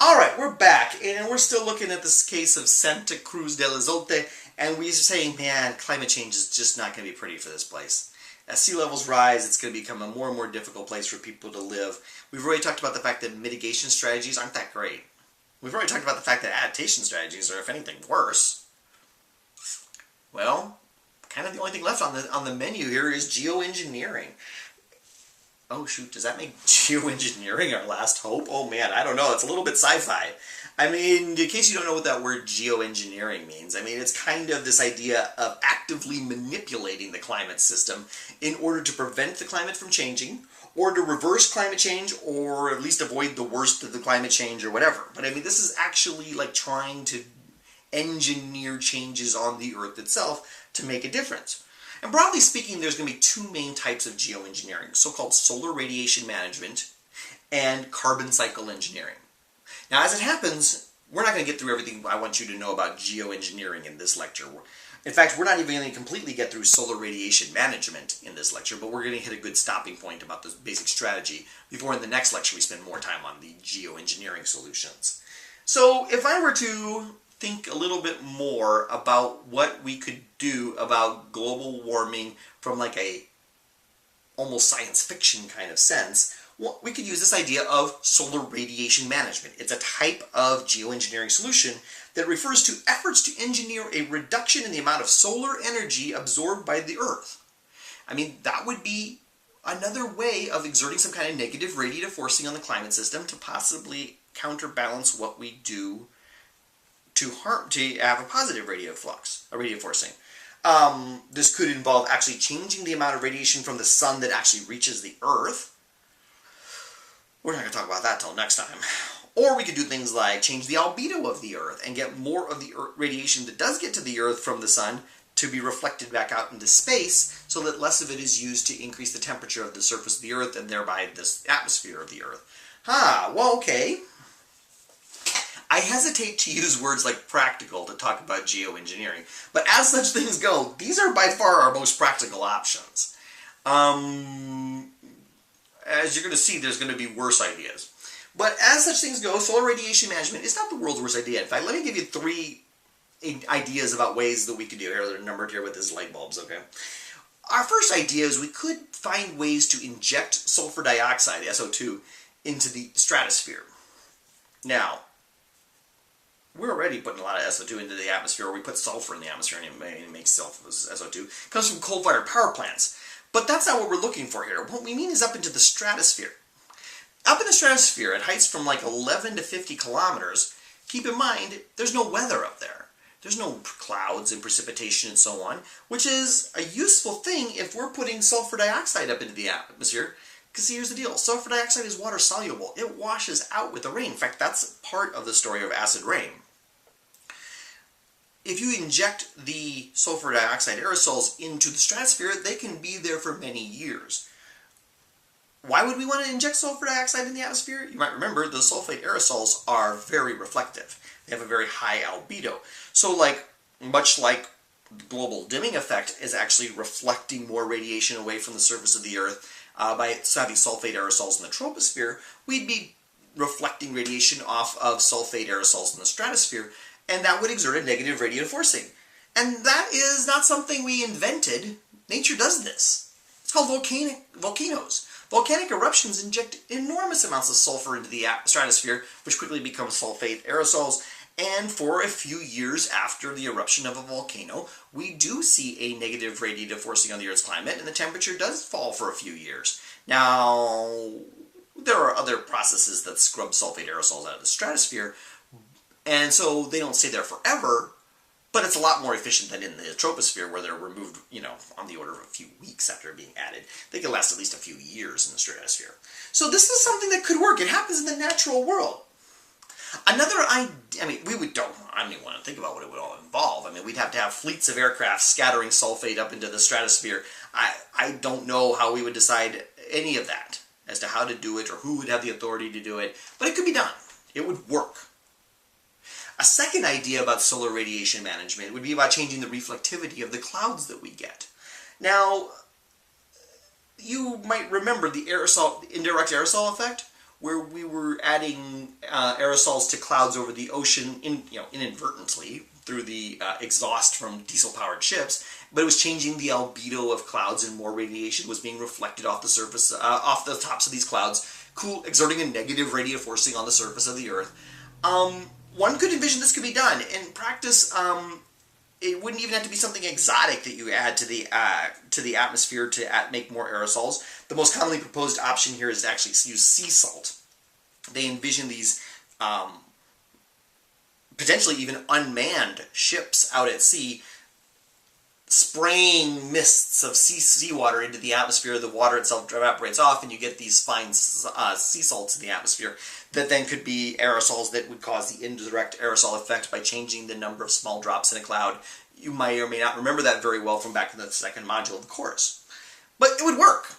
Alright, we're back, and we're still looking at this case of Santa Cruz del Azote, and we're saying, man, climate change is just not going to be pretty for this place. As sea levels rise, it's going to become a more and more difficult place for people to live. We've already talked about the fact that mitigation strategies aren't that great. We've already talked about the fact that adaptation strategies are, if anything, worse. Well, kind of the only thing left on the menu here is geoengineering. Oh shoot, does that make geoengineering our last hope? Oh man, I don't know, it's a little bit sci-fi. I mean, in case you don't know what that word geoengineering means, I mean, it's kind of this idea of actively manipulating the climate system in order to prevent the climate from changing, or to reverse climate change, or at least avoid the worst of the climate change or whatever. But I mean, this is actually like trying to engineer changes on the Earth itself to make a difference. And broadly speaking, there's going to be two main types of geoengineering, so-called solar radiation management and carbon cycle engineering. Now, as it happens, we're not going to get through everything I want you to know about geoengineering in this lecture. In fact, we're not even going to completely get through solar radiation management in this lecture, but we're going to hit a good stopping point about this basic strategy before in the next lecture we spend more time on the geoengineering solutions. So, if I were to think a little bit more about what we could do about global warming from like a almost science fiction kind of sense, well, we could use this idea of solar radiation management. It's a type of geoengineering solution that refers to efforts to engineer a reduction in the amount of solar energy absorbed by the Earth. I mean, that would be another way of exerting some kind of negative radiative forcing on the climate system to possibly counterbalance what we do to have a positive radiative flux, a radiative forcing. This could involve actually changing the amount of radiation from the sun that actually reaches the Earth. We're not going to talk about that till next time. Or we could do things like change the albedo of the Earth and get more of the radiation that does get to the Earth from the sun to be reflected back out into space so that less of it is used to increase the temperature of the surface of the Earth and thereby this atmosphere of the Earth. Well, okay. I hesitate to use words like practical to talk about geoengineering, but as such things go, these are by far our most practical options. As you're going to see, there's going to be worse ideas. But as such things go, solar radiation management is not the world's worst idea. In fact, let me give you 3 ideas about ways that we could do it. Here, they're numbered here with these light bulbs, okay? Our first idea is we could find ways to inject sulfur dioxide, SO2, into the stratosphere. Now, we're already putting a lot of SO2 into the atmosphere, or we put sulfur in the atmosphere and it makes SO2. It comes from coal-fired power plants. But that's not what we're looking for here. What we mean is up into the stratosphere. Up in the stratosphere, at heights from like 11 to 50 kilometers, keep in mind, there's no weather up there. There's no clouds and precipitation and so on, which is a useful thing if we're putting sulfur dioxide up into the atmosphere. Because here's the deal, sulfur dioxide is water soluble. It washes out with the rain. In fact, that's part of the story of acid rain. If you inject the sulfur dioxide aerosols into the stratosphere, they can be there for many years. Why would we want to inject sulfur dioxide in the atmosphere? You might remember the sulfate aerosols are very reflective. They have a very high albedo. So much like the global dimming effect is actually reflecting more radiation away from the surface of the Earth, by having sulfate aerosols in the troposphere, we'd be reflecting radiation off of sulfate aerosols in the stratosphere, and that would exert a negative radiative forcing. And that is not something we invented. Nature does this. It's called volcanoes. Volcanic eruptions inject enormous amounts of sulfur into the stratosphere, which quickly becomes sulfate aerosols. And for a few years after the eruption of a volcano, we do see a negative radiative forcing on the Earth's climate, and the temperature does fall for a few years. Now, there are other processes that scrub sulfate aerosols out of the stratosphere, and so they don't stay there forever, but it's a lot more efficient than in the troposphere where they're removed, on the order of a few weeks after being added. They can last at least a few years in the stratosphere. So this is something that could work. It happens in the natural world. Another idea, we don't even want to think about what it would all involve. We'd have to have fleets of aircraft scattering sulfate up into the stratosphere. I don't know how we would decide any of that as to how to do it or who would have the authority to do it, but it could be done. It would work. A second idea about solar radiation management would be about changing the reflectivity of the clouds that we get. Now, you might remember the indirect aerosol effect. where we were adding aerosols to clouds over the ocean inadvertently through the exhaust from diesel-powered ships, but it was changing the albedo of clouds, and more radiation was being reflected off the surface, off the tops of these clouds, exerting a negative radiative forcing on the surface of the Earth. One could envision this could be done. In practice, it wouldn't even have to be something exotic that you add to the atmosphere to make more aerosols. The most commonly proposed option here is to actually use sea salt. They envision these potentially even unmanned ships out at sea spraying mists of seawater into the atmosphere. The water itself evaporates off, and you get these fine sea salts in the atmosphere that then could be aerosols that would cause the indirect aerosol effect by changing the number of small drops in a cloud. You may or may not remember that very well from back in the second module of the course. But it would work.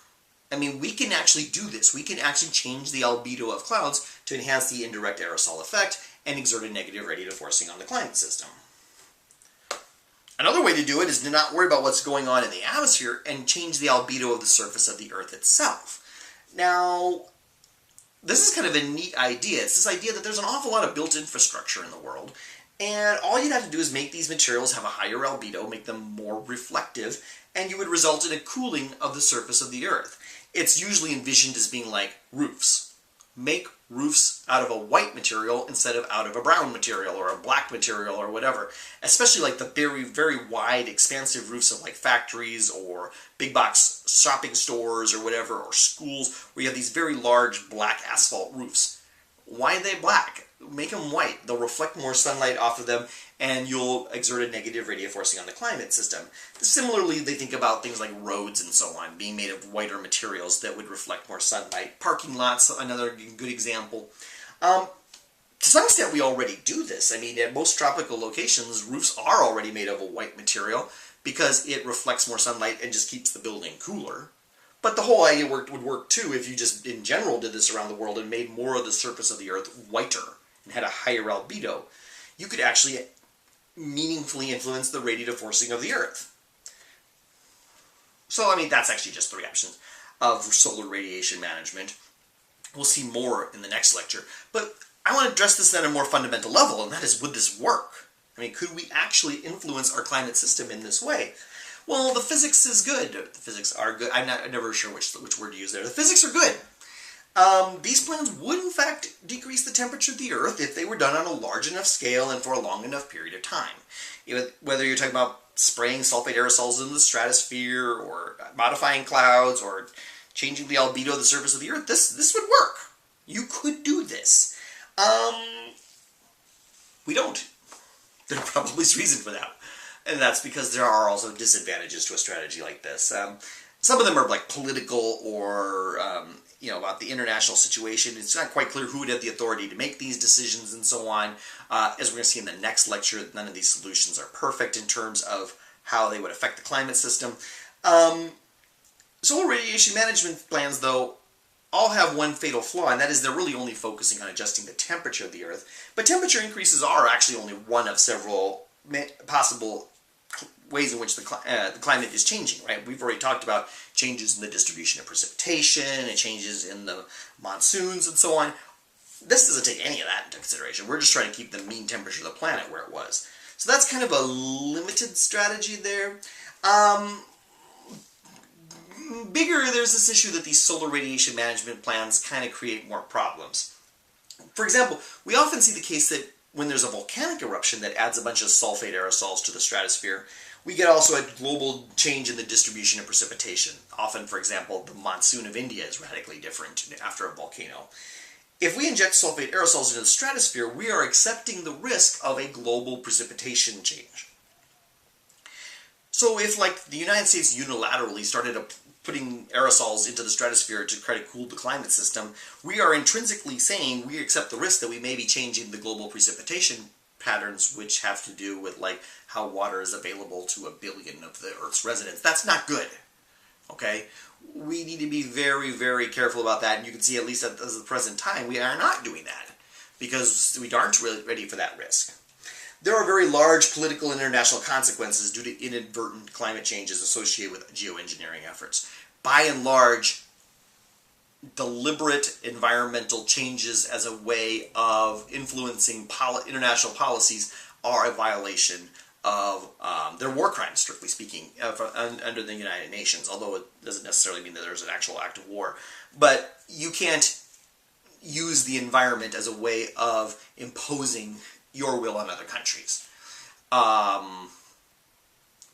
I mean, we can actually do this. We can actually change the albedo of clouds to enhance the indirect aerosol effect and exert a negative radiative forcing on the climate system. Another way to do it is to not worry about what's going on in the atmosphere and change the albedo of the surface of the Earth itself. Now, this is kind of a neat idea. It's this idea that there's an awful lot of built infrastructure in the world, and all you'd have to do is make these materials have a higher albedo, make them more reflective, and you would result in a cooling of the surface of the Earth. It's usually envisioned as being like roofs. Make roofs out of a white material instead of out of a brown material or a black material or whatever. Especially like the very, very wide, expansive roofs of like factories or big box shopping stores or whatever, or schools, where you have these very large black asphalt roofs. Why are they black? Make them white. They'll reflect more sunlight off of them, and you'll exert a negative radiative forcing on the climate system. Similarly, they think about things like roads and so on, being made of whiter materials that would reflect more sunlight. Parking lots, another good example. To some extent, we already do this. I mean, at most tropical locations, roofs are already made of a white material because it reflects more sunlight and just keeps the building cooler. But the whole idea would work too if you just, in general, did this around the world and made more of the surface of the Earth whiter and had a higher albedo. You could actually meaningfully influence the radiative forcing of the Earth. So, I mean, that's actually just 3 options of solar radiation management. We'll see more in the next lecture. But I want to address this at a more fundamental level, and that is, would this work? I mean, could we actually influence our climate system in this way? Well, the physics is good. The physics are good. I'm never sure which word to use there. The physics are good. These plans would, in fact, decrease the temperature of the Earth if they were done on a large enough scale and for a long enough period of time. Whether you're talking about spraying sulfate aerosols into the stratosphere, or modifying clouds, or changing the albedo of the surface of the Earth, this would work. You could do this. We don't. There probably is reason for that. And that's because there are also disadvantages to a strategy like this. Some of them are like political or about the international situation. It's not quite clear who would have the authority to make these decisions and so on. As we're going to see in the next lecture, none of these solutions are perfect in terms of how they would affect the climate system. Solar radiation management plans, though, all have one fatal flaw, and that is they're really only focusing on adjusting the temperature of the Earth. But temperature increases are actually only one of several possible ways in which the climate is changing, right? We've already talked about changes in the distribution of precipitation and changes in the monsoons and so on. This doesn't take any of that into consideration. We're just trying to keep the mean temperature of the planet where it was. So that's kind of a limited strategy there. Bigger, there's this issue that these solar radiation management plans kind of create more problems. For example, we often see the case that when there's a volcanic eruption that adds a bunch of sulfate aerosols to the stratosphere, we get also a global change in the distribution of precipitation. Often, for example, the monsoon of India is radically different after a volcano. If we inject sulfate aerosols into the stratosphere, we are accepting the risk of a global precipitation change. So if, like, the United States unilaterally started putting aerosols into the stratosphere to try to cool the climate system, we are intrinsically saying we accept the risk that we may be changing the global precipitation patterns, which have to do with, like, how water is available to 1 billion of the Earth's residents. That's not good, okay? We need to be very, very careful about that, and you can see, at least at the present time, we are not doing that, because we aren't really ready for that risk. There are very large political and international consequences due to inadvertent climate changes associated with geoengineering efforts. By and large, deliberate environmental changes as a way of influencing international policies are a violation of they're war crimes, strictly speaking, under the United Nations, although it doesn't necessarily mean that there's an actual act of war. But you can't use the environment as a way of imposing your will on other countries.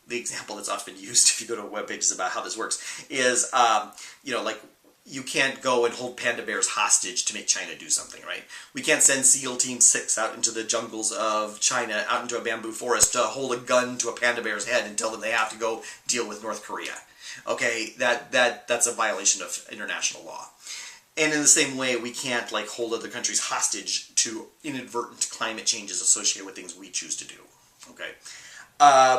The example that's often used, if you go to web pages about how this works, is, like, you can't go and hold panda bears hostage to make China do something, right? We can't send SEAL Team 6 out into the jungles of China, out into a bamboo forest, to hold a gun to a panda bear's head and tell them they have to go deal with North Korea. Okay, that's a violation of international law. And in the same way, we can't, like, hold other countries hostage to inadvertent climate changes associated with things we choose to do. Okay.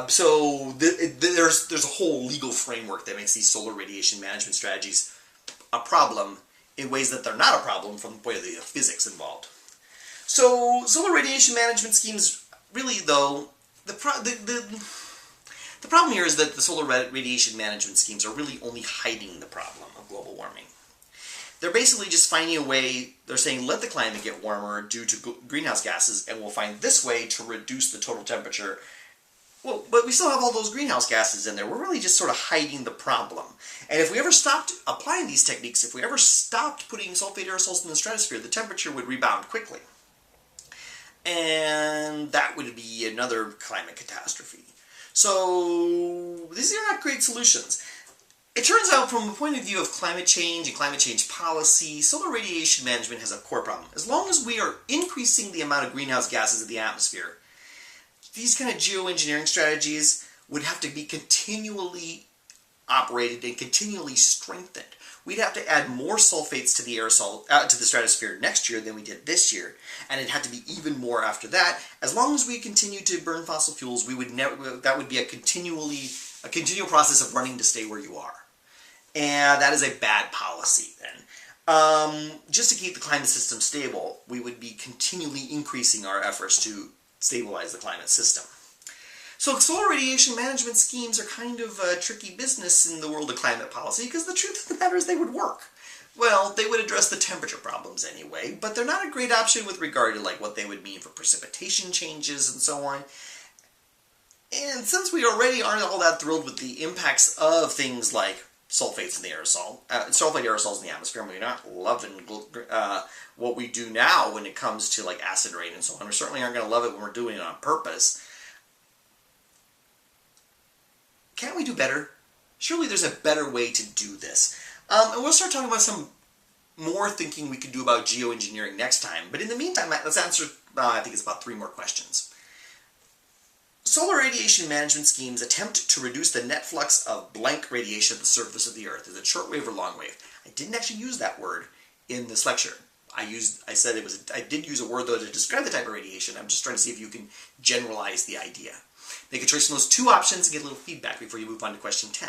So there's a whole legal framework that makes these solar radiation management strategies a problem in ways that they're not a problem from the point of view of physics involved. So solar radiation management schemes, really though, the problem here is that the solar radiation management schemes are really only hiding the problem of global warming. They're basically just finding a way, they're saying let the climate get warmer due to greenhouse gases, and we'll find this way to reduce the total temperature. Well, but we still have all those greenhouse gases in there. We're really just sort of hiding the problem. And if we ever stopped applying these techniques, if we ever stopped putting sulfate aerosols in the stratosphere, the temperature would rebound quickly. And that would be another climate catastrophe. So these are not great solutions. It turns out, from the point of view of climate change and climate change policy, solar radiation management has a core problem. As long as we are increasing the amount of greenhouse gases in the atmosphere, these kind of geoengineering strategies would have to be continually operated and continually strengthened. We'd have to add more sulfates to the aerosol, to the stratosphere next year than we did this year, and it'd have to be even more after that. As long as we continue to burn fossil fuels, we would never. That would be a continual process of running to stay where you are, and that is a bad policy. Then, just to keep the climate system stable, we would be continually increasing our efforts to stabilize the climate system. So solar radiation management schemes are kind of a tricky business in the world of climate policy, because the truth of the matter is they would work. Well, they would address the temperature problems anyway, but they're not a great option with regard to like what they would mean for precipitation changes and so on. And since we already aren't all that thrilled with the impacts of things like sulfates in the aerosol, sulfate aerosols in the atmosphere, and we're not loving what we do now when it comes to like acid rain and so on. We certainly aren't going to love it when we're doing it on purpose. Can't we do better? Surely there's a better way to do this. And we'll start talking about some more thinking we could do about geoengineering next time. But in the meantime, let's answer, I think it's about 3 more questions. Solar radiation management schemes attempt to reduce the net flux of blank radiation at the surface of the Earth. Is it shortwave or longwave? I didn't actually use that word in this lecture. I did use a word though to describe the type of radiation. I'm just trying to see if you can generalize the idea. Make a choice from those 2 options and get a little feedback before you move on to question 10.